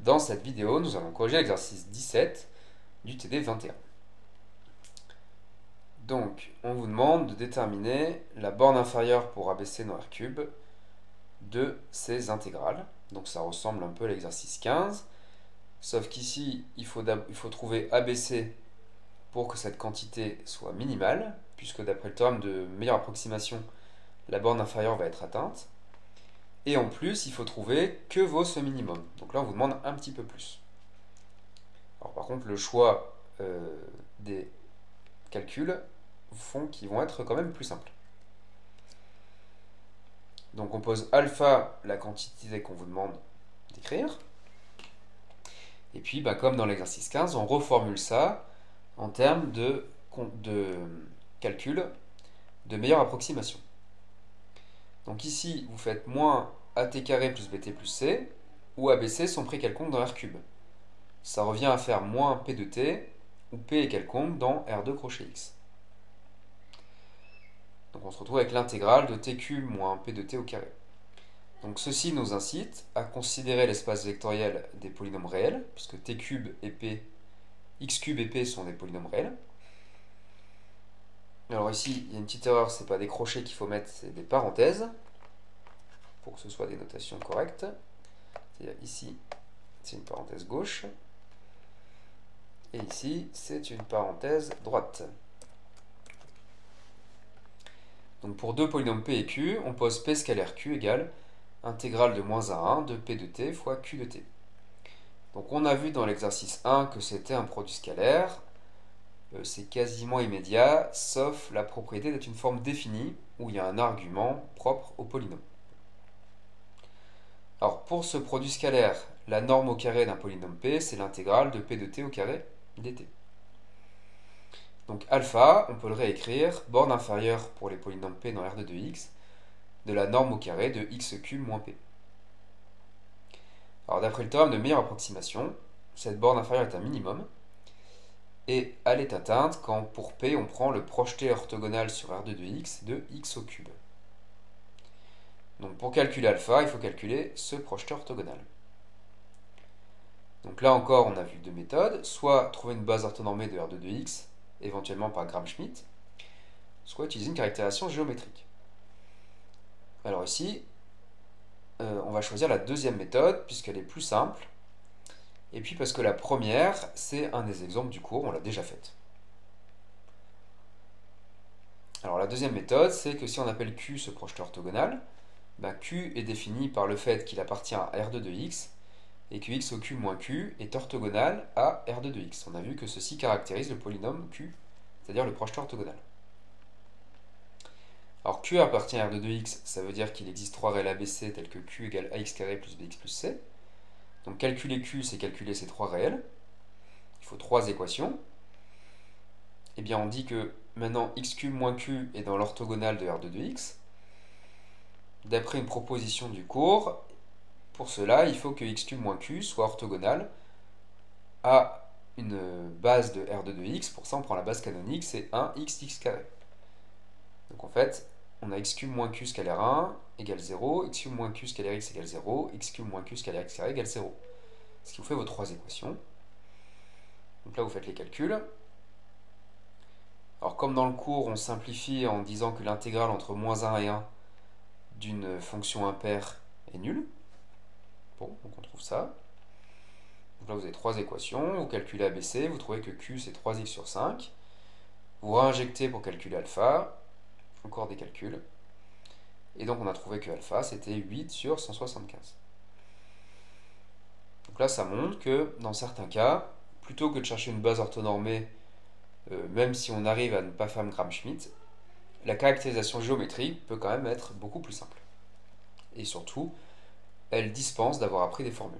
Dans cette vidéo, nous allons corriger l'exercice 17 du TD 21. Donc, on vous demande de déterminer la borne inférieure pour abaisser dans R3 de ces intégrales. Donc ça ressemble un peu à l'exercice 15, sauf qu'ici, il faut trouver ABC pour que cette quantité soit minimale, puisque d'après le théorème de meilleure approximation, la borne inférieure va être atteinte. Et en plus, il faut trouver que vaut ce minimum. Donc là, on vous demande un petit peu plus. Alors par contre, le choix des calculs font qu'ils vont être quand même plus simples. Donc on pose alpha, la quantité qu'on vous demande d'écrire. Et puis, comme dans l'exercice 15, on reformule ça en termes de calcul de meilleure approximation. Donc ici, vous faites moins at carré plus bt plus c, où abc sont pris quelconques dans R3. Ça revient à faire moins p de t, où p est quelconque dans R2 crochet x. Donc on se retrouve avec l'intégrale de tq moins p de t au carré. Donc ceci nous incite à considérer l'espace vectoriel des polynômes réels, puisque t cube et p, x cube et p sont des polynômes réels. Alors ici, il y a une petite erreur, c'est pas des crochets qu'il faut mettre, c'est des parenthèses, pour que ce soit des notations correctes. C'est-à-dire ici, c'est une parenthèse gauche, et ici, c'est une parenthèse droite. Donc pour deux polynômes p et q, on pose p scalaire q égale intégrale de moins 1 à 1 de p de t fois q de t. Donc on a vu dans l'exercice 1 que c'était un produit scalaire. C'est quasiment immédiat, sauf la propriété d'être une forme définie, où il y a un argument propre au polynôme. Alors pour ce produit scalaire, la norme au carré d'un polynôme p, c'est l'intégrale de p de t au carré dt. Donc alpha, on peut le réécrire, borne inférieure pour les polynômes p dans R2 de x, de la norme au carré de x cube moins p. Alors d'après le théorème de meilleure approximation, cette borne inférieure est un minimum, et elle est atteinte quand pour p on prend le projeté orthogonal sur R2 de x de x au cube. Donc pour calculer alpha, il faut calculer ce projeté orthogonal. Donc là encore, on a vu deux méthodes, soit trouver une base orthonormée de R2 de x, éventuellement par Gram-Schmidt, soit utiliser une caractérisation géométrique. Alors ici, on va choisir la deuxième méthode, puisqu'elle est plus simple, et puis parce que la première, c'est un des exemples du cours, on l'a déjà faite. Alors la deuxième méthode, c'est que si on appelle Q ce projeté orthogonal, Q est défini par le fait qu'il appartient à R2 de x, et que x au cube moins q est orthogonal à R2 de x. On a vu que ceci caractérise le polynôme q, c'est-à-dire le projeté orthogonal. Alors q appartient à R2 de x, ça veut dire qu'il existe trois réels ABC tels que q égale ax carré plus bx plus c. Donc calculer q, c'est calculer ces trois réels. Il faut trois équations. Eh bien on dit que maintenant x cube moins q est dans l'orthogonale de R2 de x. D'après une proposition du cours, pour cela, il faut que x cube moins q soit orthogonal à une base de R2 de x. Pour ça, on prend la base canonique, c'est 1x carré. Donc en fait, on a x cube moins q scalaire 1 égale 0, x cube moins q scalaire x égale 0, x cube moins q scalaire x carré égale 0. Ce qui vous fait vos trois équations. Donc là, vous faites les calculs. Alors comme dans le cours, on simplifie en disant que l'intégrale entre moins 1 et 1 d'une fonction impaire est nulle. Bon, donc on trouve ça. Donc là, vous avez trois équations. Vous calculez ABC, vous trouvez que Q, c'est 3x sur 5. Vous réinjectez pour calculer alpha. Encore des calculs. Et donc, on a trouvé que alpha, c'était 8 sur 175. Donc là, ça montre que, dans certains cas, plutôt que de chercher une base orthonormée, même si on arrive à ne pas faire Gram-Schmidt, la caractérisation géométrique peut quand même être beaucoup plus simple. Et surtout, elle dispense d'avoir appris des formules.